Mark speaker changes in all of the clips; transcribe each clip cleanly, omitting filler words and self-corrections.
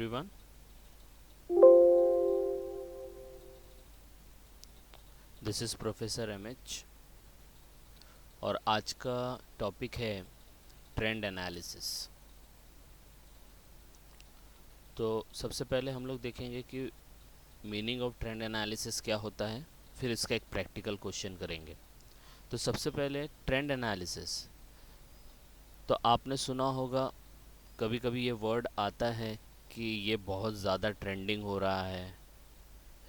Speaker 1: everyone. This is professor MH और आज का टॉपिक है ट्रेंड एनालिसिस। तो सबसे पहले हम लोग देखेंगे कि मीनिंग ऑफ ट्रेंड एनालिसिस क्या होता है, फिर इसका एक प्रैक्टिकल क्वेश्चन करेंगे। तो सबसे पहले ट्रेंड एनालिसिस, तो आपने सुना होगा कभी कभी ये वर्ड आता है कि ये बहुत ज़्यादा ट्रेंडिंग हो रहा है,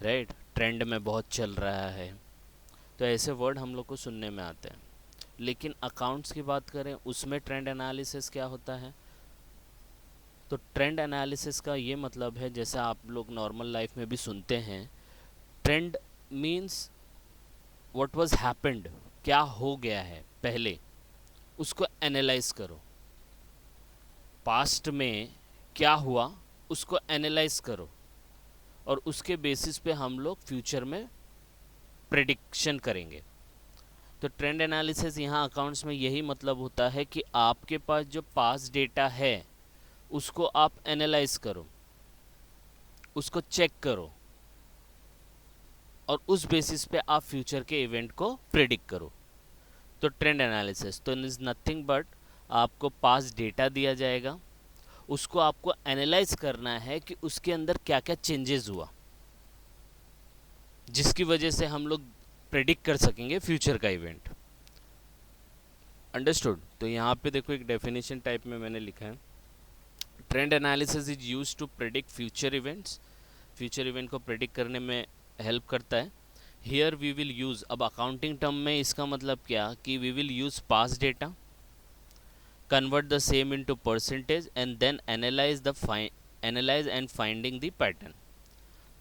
Speaker 1: राइट, ट्रेंड में बहुत चल रहा है। तो ऐसे वर्ड हम लोग को सुनने में आते हैं। लेकिन अकाउंट्स की बात करें, उसमें ट्रेंड एनालिसिस क्या होता है? तो ट्रेंड एनालिसिस का ये मतलब है, जैसे आप लोग नॉर्मल लाइफ में भी सुनते हैं, trend means what was happened, क्या हो गया है पहले, उसको एनालाइज करो। पास्ट में क्या हुआ उसको एनालाइज करो और उसके बेसिस पे हम लोग फ्यूचर में प्रेडिक्शन करेंगे। तो ट्रेंड एनालिसिस यहाँ अकाउंट्स में यही मतलब होता है कि आपके पास जो पास्ट डेटा है उसको आप एनालाइज करो, उसको चेक करो और उस बेसिस पे आप फ्यूचर के इवेंट को प्रेडिक्ट करो। तो ट्रेंड एनालिसिस तो इज नथिंग बट आपको पास्ट डेटा दिया जाएगा, उसको आपको एनालाइज करना है कि उसके अंदर क्या क्या चेंजेस हुआ जिसकी वजह से हम लोग प्रेडिक्ट कर सकेंगे फ्यूचर का इवेंट। अंडरस्टूड? तो यहाँ पे देखो एक डेफिनेशन टाइप में मैंने लिखा है, trend analysis is used to predict future events. Future event को प्रेडिक्ट करने में हेल्प करता है। हियर वी विल यूज़, अब अकाउंटिंग टर्म में इसका मतलब क्या कि we will use past data, convert the same into percentage and then analyze and finding the pattern।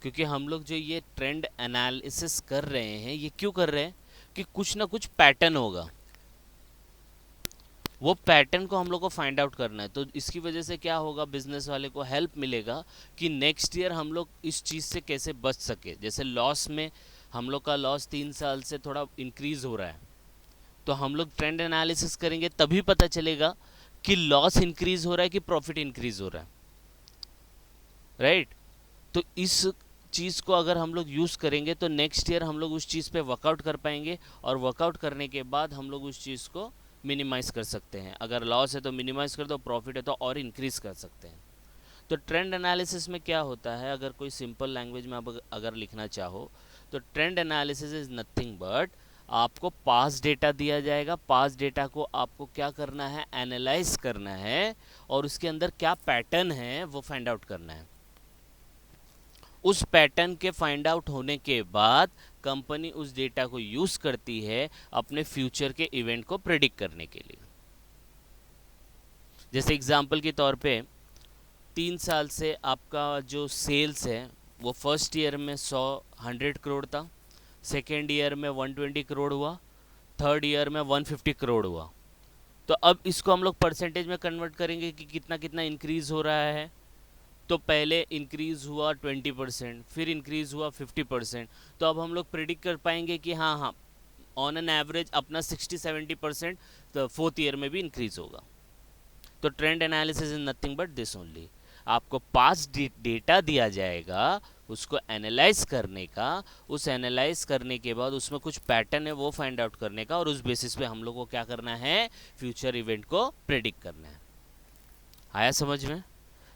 Speaker 1: क्योंकि हम लोग जो ये ट्रेंड एनालिसिस कर रहे हैं, ये क्यों कर रहे हैं कि कुछ ना कुछ पैटर्न होगा, वो पैटर्न को हम लोग को फाइंड आउट करना है। तो इसकी वजह से क्या होगा, बिजनेस वाले को हेल्प मिलेगा कि नेक्स्ट ईयर हम लोग इस चीज़ से कैसे बच सके। जैसे लॉस में हम लोग का लॉस 3 साल से थोड़ा इंक्रीज हो रहा है, तो हम लोग ट्रेंड एनालिसिस करेंगे तभी पता चलेगा कि लॉस इंक्रीज हो रहा है कि प्रॉफिट इंक्रीज हो रहा है, राइट। तो इस चीज़ को अगर हम लोग यूज़ करेंगे तो नेक्स्ट ईयर हम लोग उस चीज़ पे वर्कआउट कर पाएंगे और वर्कआउट करने के बाद हम लोग उस चीज़ को मिनिमाइज कर सकते हैं। अगर लॉस है तो मिनिमाइज कर दो, प्रॉफिट है तो और इंक्रीज कर सकते हैं। तो ट्रेंड एनालिसिस में क्या होता है, अगर कोई सिंपल लैंग्वेज में आप अगर लिखना चाहो तो trend analysis is nothing but आपको पास्ट डेटा दिया जाएगा, पास्ट डेटा को आपको क्या करना है, एनालाइज करना है और उसके अंदर क्या पैटर्न है वो फाइंड आउट करना है। उस पैटर्न के फाइंड आउट होने के बाद कंपनी उस डेटा को यूज करती है अपने फ्यूचर के इवेंट को प्रेडिक्ट करने के लिए। जैसे एग्जांपल के तौर पे 3 साल से आपका जो सेल्स है वो फर्स्ट ईयर में 100 करोड़ था, सेकेंड ईयर में 120 करोड़ हुआ, थर्ड ईयर में 150 करोड़ हुआ। तो अब इसको हम लोग परसेंटेज में कन्वर्ट करेंगे कि कितना कितना इंक्रीज हो रहा है। तो पहले इंक्रीज हुआ 20%, फिर इंक्रीज हुआ 50%। तो अब हम लोग प्रिडिक्ट कर पाएंगे कि हाँ हाँ ऑन एन एवरेज अपना 60-70% तो फोर्थ ईयर में भी इंक्रीज होगा। तो trend analysis is nothing but this only, आपको पास्ट डेटा दिया जाएगा, उसको एनालाइज करने का, उस एनालाइज करने के बाद उसमें कुछ पैटर्न है वो फाइंड आउट करने का और उस बेसिस पे हम लोग को क्या करना है, फ्यूचर इवेंट को प्रेडिक्ट करना है। आया समझ में?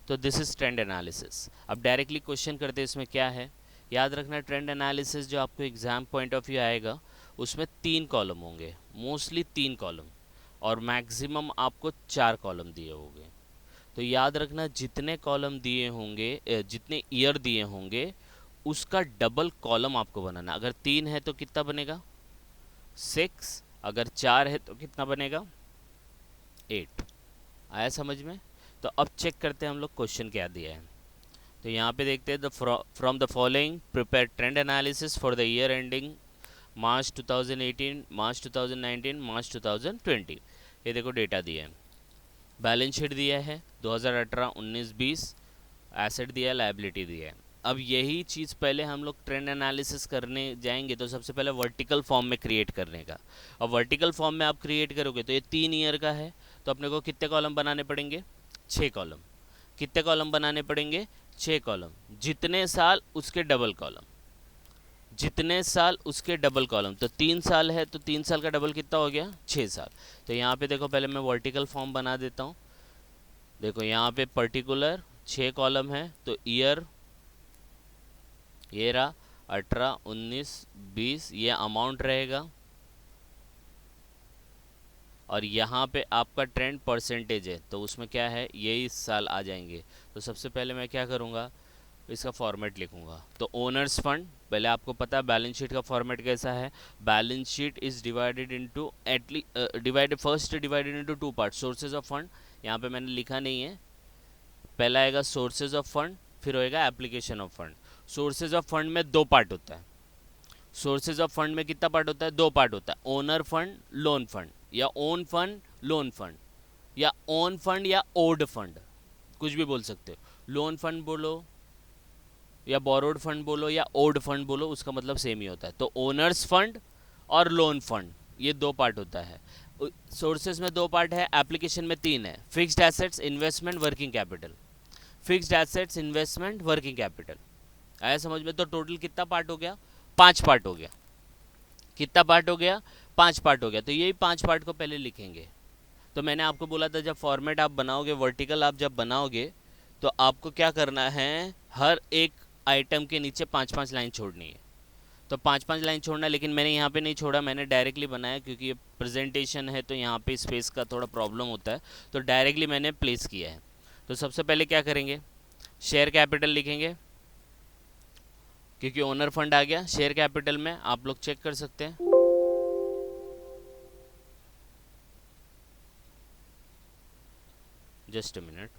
Speaker 1: तो दिस इज ट्रेंड एनालिसिस। अब डायरेक्टली क्वेश्चन करते हैं, इसमें क्या है, याद रखना ट्रेंड एनालिसिस जो आपको एग्जाम पॉइंट ऑफ व्यू आएगा उसमें 3 कॉलम होंगे, मोस्टली 3 कॉलम और मैक्सिमम आपको 4 कॉलम दिए होंगे। तो याद रखना जितने कॉलम दिए होंगे, जितने ईयर दिए होंगे उसका डबल कॉलम आपको बनाना। अगर 3 है तो कितना बनेगा 6, अगर 4 है तो कितना बनेगा 8। आया समझ में? तो अब चेक करते हैं हम लोग क्वेश्चन क्या दिया है। तो यहाँ पे देखते हैं, from the following prepare trend analysis for the year ending मार्च 2018, मार्च 2019, मार्च 2020। ये देखो डेटा दिया है, बैलेंस शीट दिया है 2018, 19, 20, एसेट दिया है, लायबिलिटी दिया है। अब यही चीज़ पहले हम लोग ट्रेंड एनालिसिस करने जाएंगे तो सबसे पहले वर्टिकल फॉर्म में क्रिएट करने का। अब वर्टिकल फॉर्म में आप क्रिएट करोगे तो ये 3 ईयर का है, तो अपने को कितने कॉलम बनाने पड़ेंगे, 6 कॉलम। कितने कॉलम बनाने पड़ेंगे, 6 कॉलम, जितने साल उसके डबल कॉलम, जितने साल उसके डबल कॉलम। तो 3 साल है तो 3 साल का डबल कितना हो गया, 6 साल। तो यहाँ पे देखो पहले मैं वर्टिकल फॉर्म बना देता हूँ। देखो यहाँ पे पर्टिकुलर 6 कॉलम है, तो ईयर ये रहा 18, 19, 20, ये अमाउंट रहेगा, और यहाँ पे आपका ट्रेंड परसेंटेज है, तो उसमें क्या है, ये इस साल आ जाएंगे। तो सबसे पहले मैं क्या करूँगा, इसका फॉर्मेट लिखूंगा। तो ओनर्स फंड, पहले आपको पता है बैलेंस शीट का फॉर्मेट कैसा है। Balance sheet is divided into divided into 2 part, sources of fund. यहाँ पे मैंने लिखा नहीं है, पहला आएगा सोर्सेज ऑफ फंड, फिर होएगा application of fund. Sources of fund में 2 पार्ट होता है। सोर्सेज ऑफ फंड में कितना पार्ट होता है, 2 पार्ट होता है, ओनर फंड, लोन फंड, या ओन फंड, लोन फंड, या ओन फंड या ओड फंड, कुछ भी बोल सकते हो। लोन फंड बोलो या बोरोड फंड बोलो या ओड फंड बोलो, उसका मतलब सेम ही होता है। तो ओनर्स फंड और लोन फंड, ये 2 पार्ट होता है। सोर्सेज में 2 पार्ट है, एप्लीकेशन में 3 है। Fixed assets, investment, working capital. Fixed assets, investment, working capital, आया समझ में। तो टोटल कितना पार्ट हो गया, 5 पार्ट हो गया। कितना पार्ट हो गया, 5 पार्ट हो गया। तो यही 5 पार्ट को पहले लिखेंगे। तो मैंने आपको बोला था, जब फॉर्मेट आप बनाओगे, वर्टिकल आप जब बनाओगे, तो आपको क्या करना है, हर एक आइटम के नीचे 5-5 लाइन छोड़नी है। तो 5-5 लाइन छोड़ना है, लेकिन मैंने यहाँ पे नहीं छोड़ा, मैंने डायरेक्टली बनाया, क्योंकि ये प्रेजेंटेशन है तो यहाँ पे स्पेस का थोड़ा प्रॉब्लम होता है, तो डायरेक्टली मैंने प्लेस किया है। तो सबसे पहले क्या करेंगे, शेयर कैपिटल लिखेंगे, क्योंकि ओनर फंड आ गया शेयर कैपिटल में, आप लोग चेक कर सकते हैं। Just a minute.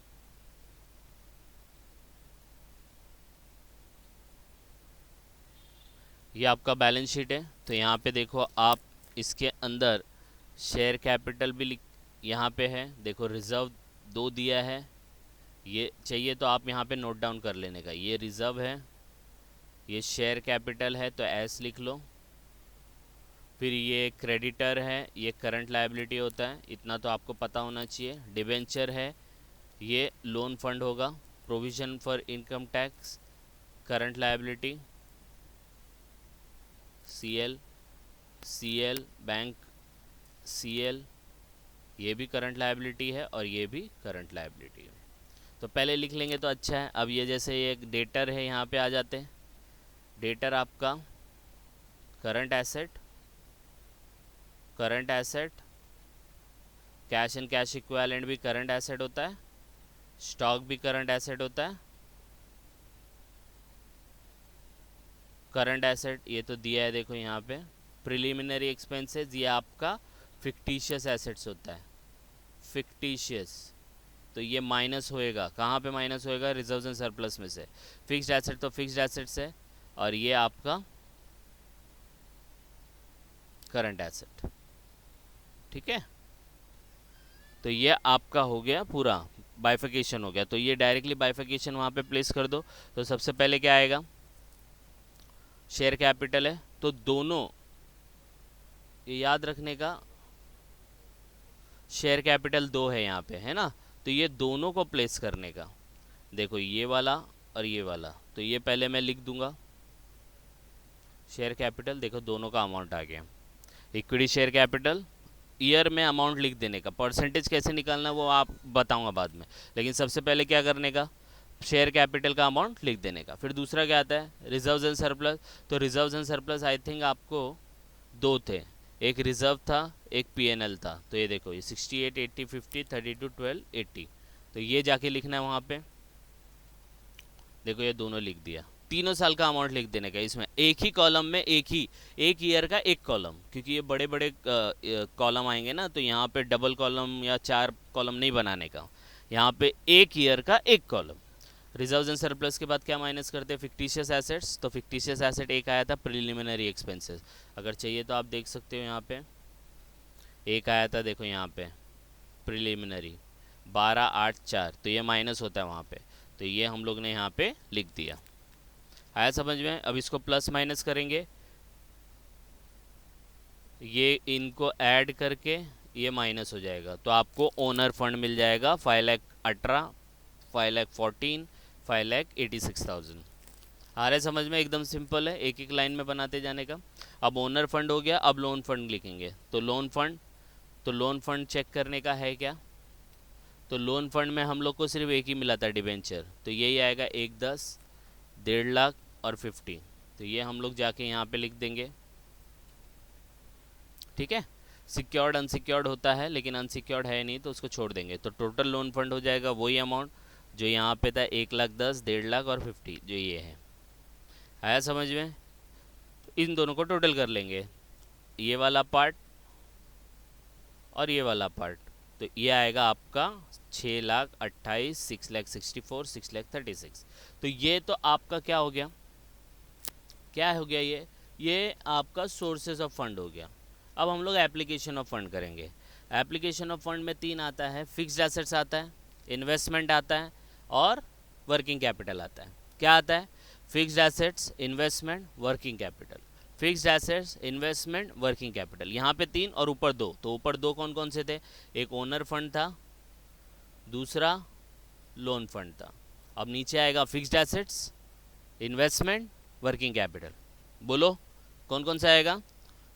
Speaker 1: ये आपका बैलेंस शीट है, तो यहाँ पे देखो आप, इसके अंदर शेयर कैपिटल भी लिख, यहाँ पे है देखो, रिजर्व 2 दिया है। ये चाहिए तो आप यहाँ पे नोट डाउन कर लेने का, ये रिजर्व है, ये शेयर कैपिटल है तो एस लिख लो। फिर ये क्रेडिटर है, ये करंट लायबिलिटी होता है, इतना तो आपको पता होना चाहिए। डिबेंचर है, ये लोन फंड होगा। Provision for income tax, current liability, CL, CL bank, CL, ये भी करंट लायबिलिटी है और ये भी करंट लायबिलिटी है। तो पहले लिख लेंगे तो अच्छा है। अब ये जैसे ये डेटर है, यहाँ पे आ जाते हैं। डेटर आपका current asset, current asset, cash and cash equivalent भी करंट एसेट होता है, स्टॉक भी करंट एसेट होता है। करंट एसेट ये तो दिया है, देखो यहाँ पे। प्रिलिमिनरी एक्सपेंसेस, ये आपका फिक्टिशियस एसेट्स होता है, फिक्टिशियस, तो ये माइनस होएगा, कहाँ पे माइनस होएगा, रिजर्व्स एंड सरप्लस में से। फिक्स्ड एसेट तो फिक्स्ड एसेट्स है, और ये आपका करंट एसेट, ठीक है। तो ये आपका हो गया पूरा, बाइफिकेशन हो गया। तो ये डायरेक्टली बाइफिकेशन वहाँ पे प्लेस कर दो। तो सबसे पहले क्या आएगा, शेयर कैपिटल है, तो दोनों, ये याद रखने का, शेयर कैपिटल 2 है यहाँ पे, है ना, तो ये दोनों को प्लेस करने का। देखो ये वाला और ये वाला, तो ये पहले मैं लिख दूंगा शेयर कैपिटल, देखो दोनों का अमाउंट आ गया। इक्विटी शेयर कैपिटल, ईयर में अमाउंट लिख देने का, परसेंटेज कैसे निकालना वो आप बताऊंगा बाद में, लेकिन सबसे पहले क्या करने का, शेयर कैपिटल का अमाउंट लिख देने का। फिर दूसरा क्या आता है, रिजर्व्स एंड सरप्लस। तो reserves and surplus I think आपको 2 थे, एक रिजर्व था, एक पीएनएल था। तो ये देखो, ये 68, 80, 50, 32, 12, 80, तो ये जाके लिखना है वहाँ पे। देखो ये दोनों लिख दिया, तीनों साल का अमाउंट लिख देने का। इसमें एक ही कॉलम में एक ईयर का एक कॉलम, क्योंकि ये बड़े बड़े कॉलम आएंगे ना, तो यहाँ पे डबल कॉलम या 4 कॉलम नहीं बनाने का, यहाँ पे एक ईयर का एक कॉलम। रिजर्व्स एंड सरप्लस के बाद क्या माइनस करते हैं, फिक्टिशियस एसेट्स। तो फिक्टिशियस एसेट एक आया था, प्रिलिमिनरी एक्सपेंसेस, अगर चाहिए तो आप देख सकते हो, यहाँ पे एक आया था, देखो यहाँ पे प्रिलिमिनरी 12,8,4, तो ये माइनस होता है वहाँ पे, तो ये हम लोग ने यहाँ पे लिख दिया। आया समझ में। अब इसको प्लस माइनस करेंगे, ये इनको ऐड करके ये माइनस हो जाएगा, तो आपको ओनर फंड मिल जाएगा 5,18,000, 5,14,000, 5,86,000। आ रहा है समझ में? एकदम सिंपल है, एक एक लाइन में बनाते जाने का। अब ओनर फंड हो गया, अब लोन फंड लिखेंगे। तो लोन फंड चेक करने का है क्या? तो लोन फंड में हम लोग को सिर्फ एक ही मिला था, डिबेंचर, तो यही आएगा 1,10, 1,50,000 और 50। तो ये हम लोग जाके यहाँ पे लिख देंगे, ठीक है। सिक्योर्ड अनसिक्योर्ड होता है, लेकिन अनसिक्योर्ड है नहीं तो उसको छोड़ देंगे। तो टोटल लोन फंड हो जाएगा वही अमाउंट जो यहाँ पे था, 1,10,000, 1,50,000 और 50, जो ये है। आया समझ में? इन दोनों को टोटल कर लेंगे, ये वाला पार्ट और ये वाला पार्ट। तो ये आएगा आपका 6,28,000, 6,64,000, 6,36,000। तो ये तो आपका क्या हो गया, क्या हो गया ये आपका सोर्सेज ऑफ फंड हो गया। अब हम लोग एप्लीकेशन ऑफ फंड करेंगे। एप्लीकेशन ऑफ फंड में 3 आता है, फिक्स्ड एसेट्स आता है, इन्वेस्टमेंट आता है और वर्किंग कैपिटल आता है। क्या आता है? Fixed assets, investment, working capital. Fixed assets, investment, working capital, यहाँ पे 3 और ऊपर 2। तो ऊपर 2 कौन कौन से थे? एक ओनर फंड था, दूसरा लोन फंड था। अब नीचे आएगा fixed assets, investment, working capital. बोलो कौन कौन सा आएगा?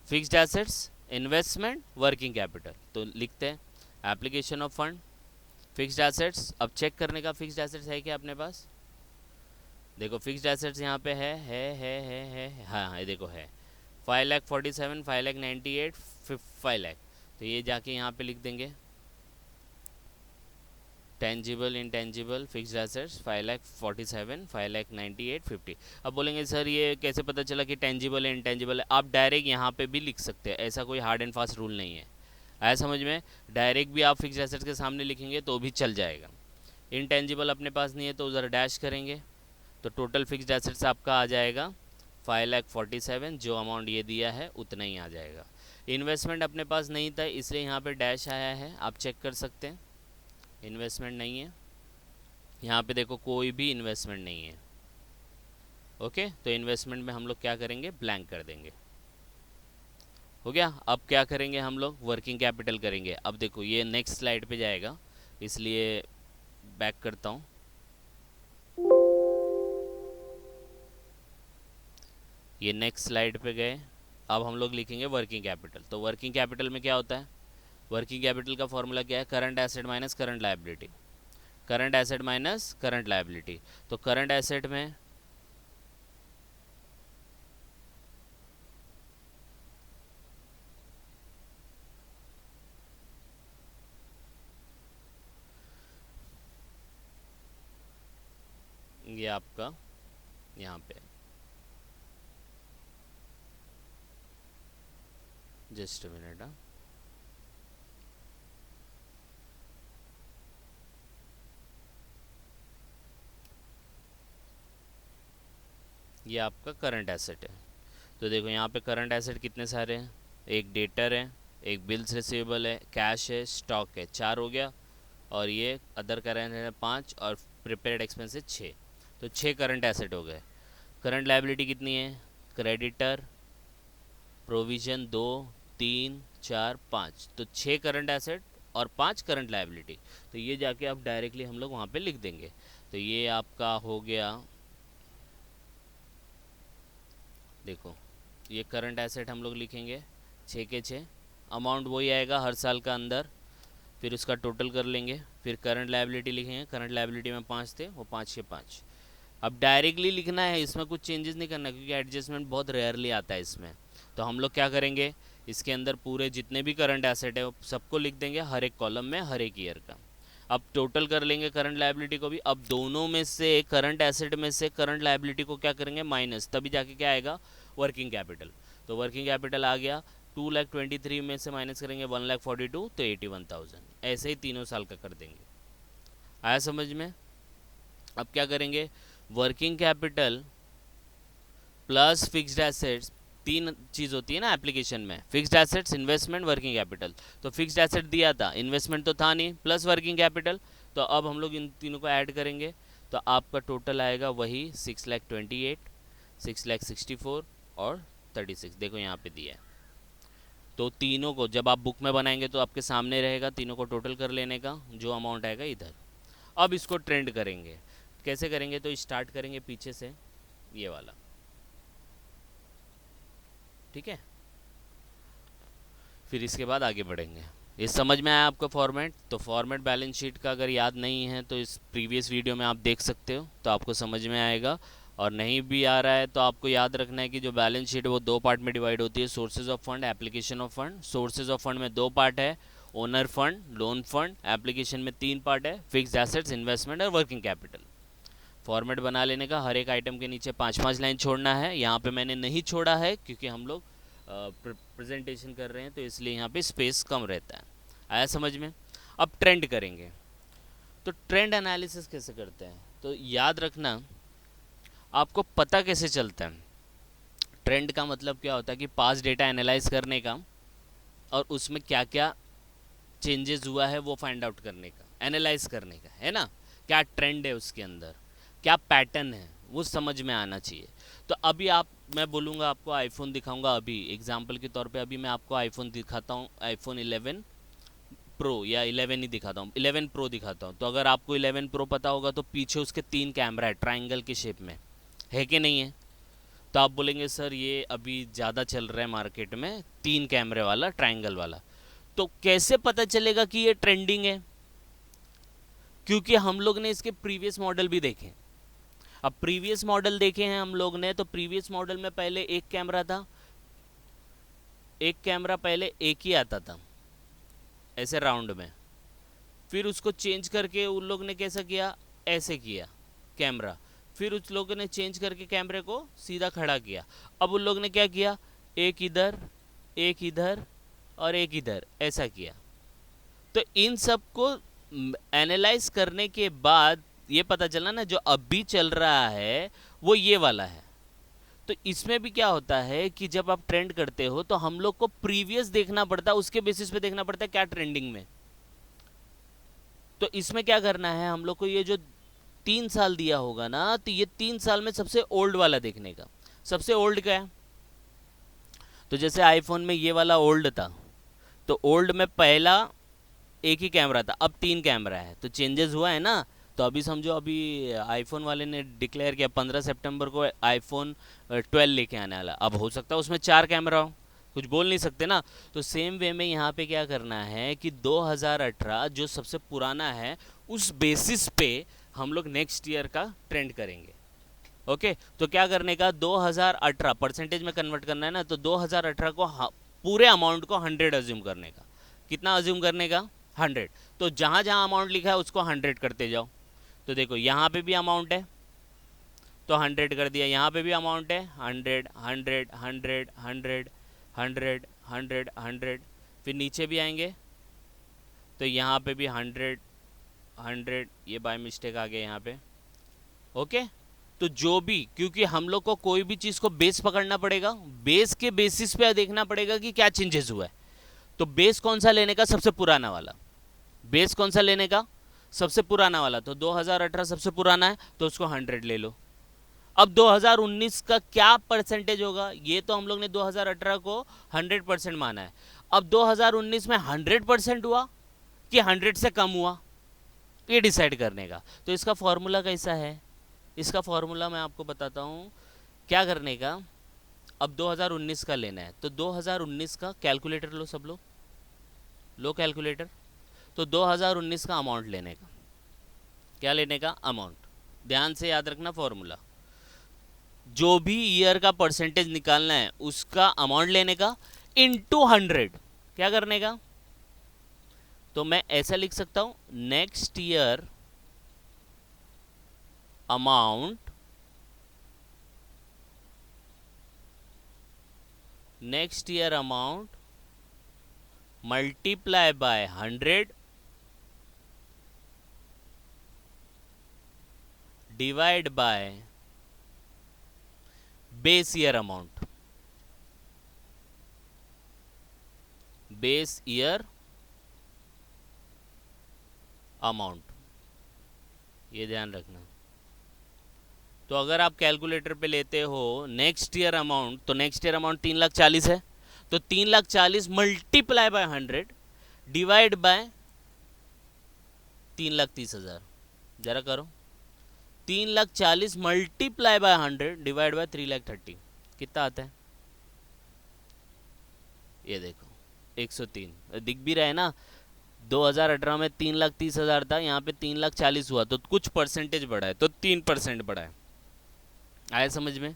Speaker 1: Fixed assets, investment, working capital. तो लिखते हैं application of fund, fixed assets. अब चेक करने का फिक्स्ड एसेट्स है क्या अपने पास? देखो फिक्स्ड एसेट्स यहाँ पे है, हाँ है, देखो है 5,47,000, 5,98,000, 5,00,000। तो ये जाके यहाँ पे लिख देंगे टेंजिबल इंटेंजिबल फिक्स्ड एसेट्स 5,47,000, 5,98,000, 50। अब बोलेंगे सर ये कैसे पता चला कि टेंजिबल है इंटेंजिबल है? आप डायरेक्ट यहाँ पे भी लिख सकते हैं, ऐसा कोई हार्ड एंड फास्ट रूल नहीं है। आया समझ में? डायरेक्ट भी आप फिक्स्ड एसेट्स के सामने लिखेंगे तो भी चल जाएगा। इंटेंजिबल अपने पास नहीं है तो उधर डैश करेंगे, तो टोटल फिक्स्ड एसेट्स आपका आ जाएगा 5,47,000, जो अमाउंट ये दिया है उतना ही आ जाएगा। इन्वेस्टमेंट अपने पास नहीं था इसलिए यहाँ पे डैश आया है, आप चेक कर सकते हैं। इन्वेस्टमेंट नहीं है यहाँ पे, देखो कोई भी इन्वेस्टमेंट नहीं है। ओके, तो इन्वेस्टमेंट में हम लोग क्या करेंगे? ब्लैंक कर देंगे। हो गया। अब क्या करेंगे हम लोग? वर्किंग कैपिटल करेंगे। अब देखो ये नेक्स्ट स्लाइड पे जाएगा, इसलिए बैक करता हूँ। ये नेक्स्ट स्लाइड पे गए। अब हम लोग लिखेंगे वर्किंग कैपिटल। तो वर्किंग कैपिटल में क्या होता है? वर्किंग कैपिटल का फॉर्मूला क्या है? Current asset minus current liability, current asset minus current liability. तो करंट एसेट में ये आपका यहाँ पे, जस्ट मिनट, ये आपका करंट एसेट है। तो देखो यहाँ पे करंट एसेट कितने सारे हैं? एक डेटर है, एक बिल्स रिसीवेबल है, कैश है, स्टॉक है, 4 हो गया। और ये अदर करंट है 5 और प्रिपेयर्ड एक्सपेंसेस 6। तो 6 करंट एसेट हो गए। करंट लायबिलिटी कितनी है? Creditor, provision 2, 3, 4, 5। तो 6 करंट एसेट और 5 करंट लायबिलिटी। तो ये जाके आप डायरेक्टली हम लोग वहाँ पे लिख देंगे। तो ये आपका हो गया, देखो ये करंट एसेट हम लोग लिखेंगे 6 के 6, अमाउंट वही आएगा हर साल का अंदर, फिर उसका टोटल कर लेंगे। फिर करंट लायबिलिटी लिखेंगे, करंट लायबिलिटी में 5 थे, वो 5 के 5। अब डायरेक्टली लिखना है, इसमें कुछ चेंजेस नहीं करना क्योंकि एडजस्टमेंट बहुत रेयरली आता है इसमें। तो हम लोग क्या करेंगे? इसके अंदर पूरे जितने भी करंट एसेट है सबको लिख देंगे हर एक कॉलम में, हर एक ईयर का। अब टोटल कर लेंगे करंट लायबिलिटी को भी। अब दोनों में से करंट एसेट में से करंट लायबिलिटी को क्या करेंगे? माइनस, तभी जाके क्या आएगा? Working capital. तो वर्किंग कैपिटल आ गया 2,23,000 में से माइनस करेंगे 1,42,000, तो 81,000। ऐसे ही तीनों साल का कर देंगे। आया समझ में? अब क्या करेंगे? Working capital plus fixed assets, 3 चीज़ होती है ना एप्लीकेशन में, fixed assets, investment, working capital. तो फिक्स्ड एसेट दिया था, इन्वेस्टमेंट तो था नहीं, प्लस वर्किंग कैपिटल। तो अब हम लोग इन तीनों को ऐड करेंगे तो आपका टोटल आएगा वही 6,28,000, 6,64,000 और 36। देखो यहाँ पे दिया है। तो तीनों को जब आप बुक में बनाएंगे तो आपके सामने रहेगा, तीनों को टोटल कर लेने का, जो अमाउंट आएगा इधर। अब इसको ट्रेंड करेंगे। कैसे करेंगे, तो स्टार्ट करेंगे पीछे से, ये वाला, ठीक है। फिर इसके बाद आगे बढ़ेंगे। ये समझ में आया आपको फॉर्मेट? तो फॉर्मेट बैलेंस शीट का अगर याद नहीं है तो इस प्रीवियस वीडियो में आप देख सकते हो, तो आपको समझ में आएगा। और नहीं भी आ रहा है तो आपको याद रखना है कि जो बैलेंस शीट है वो दो पार्ट में डिवाइड होती है, sources of fund, application of fund. Sources of fund में दो पार्ट है, owner fund, loan fund. Application में तीन पार्ट है, फिक्स्ड एसेट्स, इन्वेस्टमेंट और वर्किंग कैपिटल। फॉर्मेट बना लेने का, हर एक आइटम के नीचे 5-5 लाइन छोड़ना है। यहाँ पे मैंने नहीं छोड़ा है क्योंकि हम लोग प्रेजेंटेशन कर रहे हैं, तो इसलिए यहाँ पे स्पेस कम रहता है। आया समझ में? अब ट्रेंड करेंगे, तो ट्रेंड एनालिसिस कैसे करते हैं, तो याद रखना आपको पता कैसे चलता है। ट्रेंड का मतलब क्या होता है कि पास डेटा एनालाइज करने का और उसमें क्या क्या चेंजेस हुआ है वो फाइंड आउट करने का, एनालाइज करने का, है ना। क्या ट्रेंड है उसके अंदर, क्या पैटर्न है, वो समझ में आना चाहिए। तो अभी मैं बोलूँगा आपको आईफोन दिखाऊंगा, अभी एग्जांपल के तौर पे अभी मैं आपको आईफोन दिखाता हूँ, आईफोन 11 प्रो या 11 ही दिखाता हूँ, 11 प्रो दिखाता हूँ। तो अगर आपको 11 प्रो पता होगा तो पीछे उसके 3 कैमरा है ट्राइंगल के शेप में, है कि नहीं है? तो आप बोलेंगे सर ये अभी ज़्यादा चल रहा है मार्केट में 3 कैमरे वाला ट्राइंगल वाला, तो कैसे पता चलेगा कि ये ट्रेंडिंग है? क्योंकि हम लोग ने इसके प्रीवियस मॉडल भी देखे। अब प्रीवियस मॉडल देखे हैं हम लोग ने, तो प्रीवियस मॉडल में पहले एक कैमरा था, एक कैमरा पहले एक ही आता था ऐसे राउंड में, फिर उसको चेंज करके उन लोग ने कैसा किया, ऐसे किया कैमरा, फिर उस लोगों ने चेंज करके कैमरे को सीधा खड़ा किया। अब उन लोग ने क्या किया, एक इधर, एक इधर और एक इधर, ऐसा किया। तो इन सब को एनालाइज करने के बाद ये पता चला ना जो अभी चल रहा है वो ये वाला है। तो इसमें भी क्या होता है कि जब आप ट्रेंड करते हो तो हम लोग को प्रीवियस देखना पड़ता है, उसके बेसिस पे देखना पड़ता है क्या ट्रेंडिंग में। तो इसमें क्या करना है हम लोग को, ये जो 3 साल दिया होगा ना, तो ये 3 साल में सबसे ओल्ड वाला देखने का। सबसे ओल्ड क्या है, तो जैसे आईफोन में ये वाला ओल्ड था, तो ओल्ड में पहला एक ही कैमरा था, अब 3 कैमरा है, तो चेंजेस हुआ है ना। तो अभी समझो अभी आईफोन वाले ने डिक्लेयर किया 15 सितंबर को आईफोन 12 लेके आने वाला, अब हो सकता है उसमें 4 कैमरा हो, कुछ बोल नहीं सकते ना। तो सेम वे में यहाँ पे क्या करना है कि 2018 जो सबसे पुराना है उस बेसिस पे हम लोग नेक्स्ट ईयर का ट्रेंड करेंगे। ओके, तो क्या करने का, 2018 परसेंटेज में कन्वर्ट करना है ना, तो 2018 को पूरे अमाउंट को 100 अज्यूम करने का। कितना अज्यूम करने का, 100। तो जहाँ जहाँ अमाउंट लिखा है उसको 100 करते जाओ। तो देखो यहाँ पे भी अमाउंट है तो 100 कर दिया, यहाँ पे भी अमाउंट है 100 100 100 100 100 100 100, फिर नीचे भी आएंगे तो यहाँ पे भी 100 100, ये बाय मिस्टेक आ गया यहाँ पे। ओके, तो जो भी, क्योंकि हम लोग को कोई भी चीज़ को बेस पकड़ना पड़ेगा, बेस के बेसिस पे देखना पड़ेगा कि क्या चेंजेस हुआ है। तो बेस कौन सा लेने का, सबसे पुराना वाला। बेस कौन सा लेने का, सबसे पुराना वाला। तो 2018 सबसे पुराना है तो उसको 100 ले लो। अब 2019 का क्या परसेंटेज होगा, ये तो हम लोग ने 2018 को 100% माना है। अब 2019 में 100% हुआ कि 100 से कम हुआ, ये डिसाइड करने का। तो इसका फॉर्मूला कैसा है, इसका फॉर्मूला मैं आपको बताता हूँ क्या करने का। अब 2019 का लेना है तो 2019 का कैलकुलेटर लो, सब लोग लो कैलकुलेटर। तो 2019 का अमाउंट लेने का, क्या लेने का, अमाउंट। ध्यान से याद रखना फॉर्मूला, जो भी ईयर का परसेंटेज निकालना है उसका अमाउंट लेने का इनटू 100, क्या करने का। तो मैं ऐसा लिख सकता हूं, next year amount, next year amount multiply by 100 divide by base year amount, base year amount, ये ध्यान रखना। तो अगर आप कैलकुलेटर पे लेते हो नेक्स्ट ईयर अमाउंट, तो नेक्स्ट ईयर अमाउंट 3,40,000 है, तो 3,40,000 मल्टीप्लाई बाय 100 डिवाइड बाय 3,30,000, जरा करो, 3,40,000 मल्टीप्लाई बाय 100 डिवाइड बाय 3,30,000 कितना आता है? ये देखो 103 दिख भी रहा है ना। 2018 में 3,30,000 था, यहाँ पे 3,40,000 हुआ, तो कुछ परसेंटेज बढ़ा है, तो 3% बढ़ा है। आया समझ में?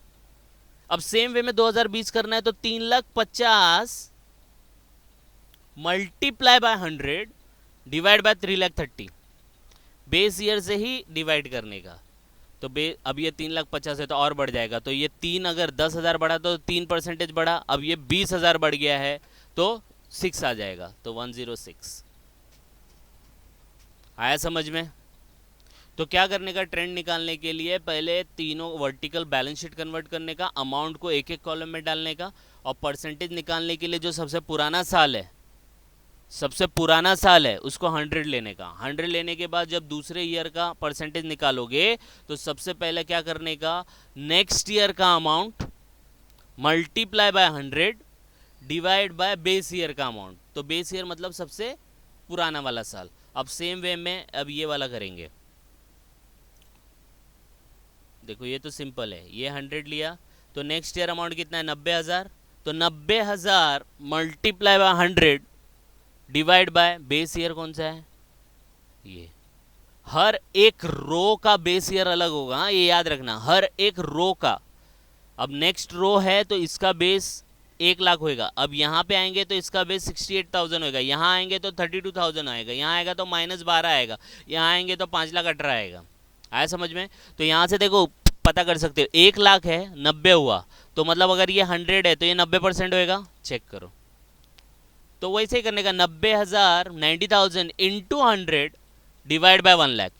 Speaker 1: अब सेम वे में 2020 करना है तो 3,50,000 multiply by 100 divide by 3,30,000 base year से ही डिवाइड करने का। तो अब ये 3,50,000 है तो और बढ़ जाएगा, तो ये 3 अगर 10,000 बढ़ा तो 3% बढ़ा, अब ये 20,000 बढ़ गया है तो 6 आ जाएगा, तो 106। आया समझ में? तो क्या करने का, ट्रेंड निकालने के लिए पहले तीनों वर्टिकल बैलेंस शीट कन्वर्ट करने का, अमाउंट को एक एक कॉलम में डालने का, और परसेंटेज निकालने के लिए जो सबसे पुराना साल है, सबसे पुराना साल है उसको 100 लेने का। 100 लेने के बाद जब दूसरे ईयर का परसेंटेज निकालोगे तो सबसे पहले क्या करने का, नेक्स्ट ईयर का amount multiply by 100 divide by base year का अमाउंट। तो बेस ईयर मतलब सबसे पुराना वाला साल। अब सेम वे में अब ये वाला करेंगे। देखो ये तो सिंपल है, ये 100 लिया तो नेक्स्ट ईयर अमाउंट कितना है, 90,000, तो 90,000 multiply by 100 divide by base year कौन सा है, ये। हर एक रो का बेस ईयर अलग होगा, हाँ ये याद रखना, हर एक रो का। अब नेक्स्ट रो है तो इसका बेस 1,00,000 होएगा, अब यहाँ पे आएंगे तो इसका बेस 68,000 होएगा, यहाँ आएंगे तो 32,000 आएगा, यहाँ आएगा तो -12 आएगा, यहाँ आएंगे तो 5,18,000 आएगा। आया समझ में? तो यहाँ से देखो पता कर सकते हो, 1,00,000 है 90 हुआ, तो मतलब अगर ये 100 है तो ये 90% होएगा, चेक करो। तो वैसे ही करने का, 90,000 90,000 into 100 divide by 1,00,000,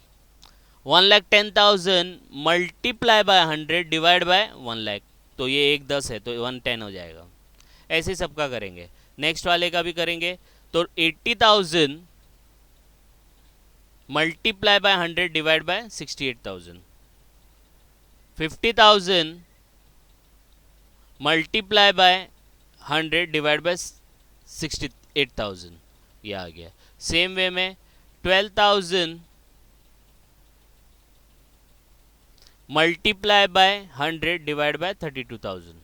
Speaker 1: 1,10,000 multiply by 100 divide by 1,00,000, तो ये 110 है तो 110 हो जाएगा। ऐसे सबका करेंगे, नेक्स्ट वाले का भी करेंगे। तो 80,000 multiply by 100 divide by 68,000, 50,000 multiply by 100 divide by 68,000, ये आ गया। सेम वे में 12,000 multiply by 100 divide by 32,000,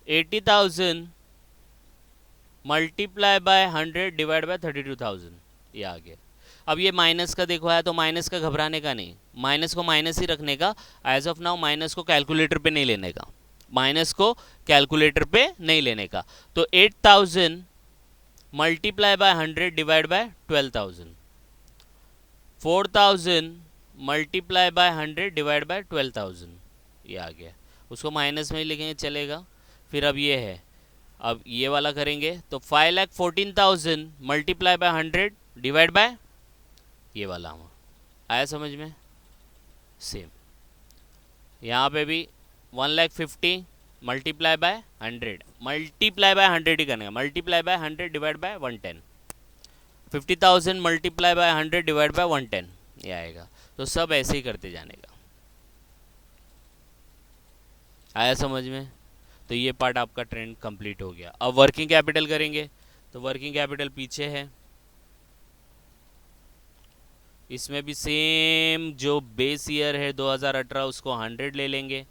Speaker 1: 80,000 multiply by 100 divide by 32,000, ये आ गया। अब ये माइनस का देखो है तो माइनस का घबराने का नहीं, माइनस को माइनस ही रखने का। एज ऑफ नाउ माइनस को कैलकुलेटर पे नहीं लेने का, माइनस को कैलकुलेटर पे नहीं लेने का। तो 8,000 multiply by 100 divide by 12,000, 4,000 multiply by 100 divide by 12,000, ये आ गया। उसको माइनस में ही लिखेंगे चलेगा। फिर अब ये है, अब ये वाला करेंगे तो 5,14,000 मल्टीप्लाई बाय 100 डिवाइड बाय ये वाला हम। आया समझ में? सेम यहाँ पे भी 1,50,000 मल्टीप्लाई बाय 100, मल्टीप्लाई बाय 100 ही करने का, multiply by 100 divide by 110, 50,000 multiply by 100 divide by 110, ये आएगा। तो सब ऐसे ही करते जाने का। आया समझ में? तो ये पार्ट आपका ट्रेंड कंप्लीट हो गया। अब वर्किंग कैपिटल करेंगे, तो वर्किंग कैपिटल पीछे है, इसमें भी सेम जो बेस ईयर है 2018 उसको 100 ले लेंगे,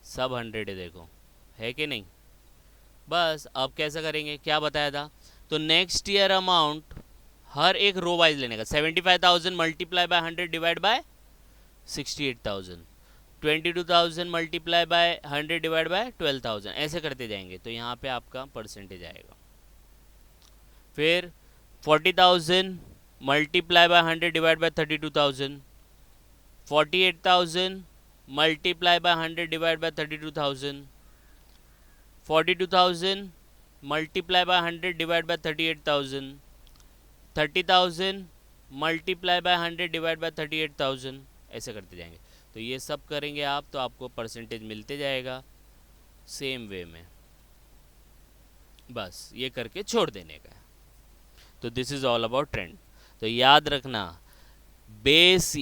Speaker 1: सब 100 है, देखो है कि नहीं। बस अब कैसा करेंगे, क्या बताया था, तो नेक्स्ट ईयर अमाउंट हर एक रो वाइज लेने का। 75,000 multiply by 100 divide by 68,000, 22,000 multiply by 100 divide by 12,000, ऐसे करते जाएंगे तो यहाँ पे आपका परसेंटेज आएगा। फिर 40,000 multiply by 100 divide by 32,000, 48,000 multiply by 100 divide by 32,000, 42,000 multiply by 100 divide by 38,000, 30,000 multiply by 100 divide by 38,000, ऐसे करते जाएंगे। तो ये सब करेंगे आप तो आपको परसेंटेज मिलते जाएगा सेम वे में, बस ये करके छोड़ देने का। तो this is all about trend. तो याद रखना, base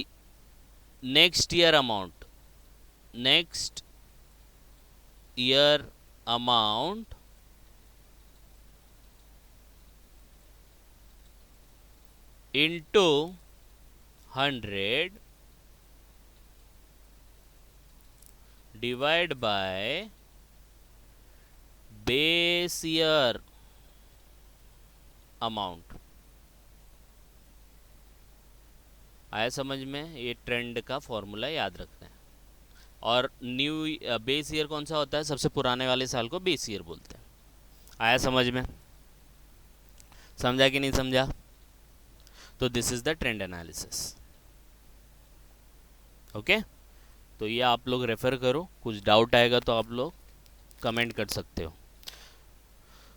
Speaker 1: next year amount, next year amount into 100 divide by base year amount. आया समझ में? ये ट्रेंड का फॉर्मूला याद रखना है। और न्यू बेस ईयर कौन सा होता है? सबसे पुराने वाले साल को बेस ईयर बोलते हैं। आया समझ में? समझा कि नहीं समझा? तो this is the trend analysis. Okay, तो ये आप लोग रेफर करो, कुछ डाउट आएगा तो आप लोग कमेंट कर सकते हो।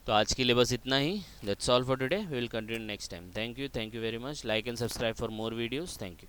Speaker 1: तो आज के लिए बस इतना ही। That's all for today, we will continue next time. Thank you very much. Like and subscribe for more videos. Thank you.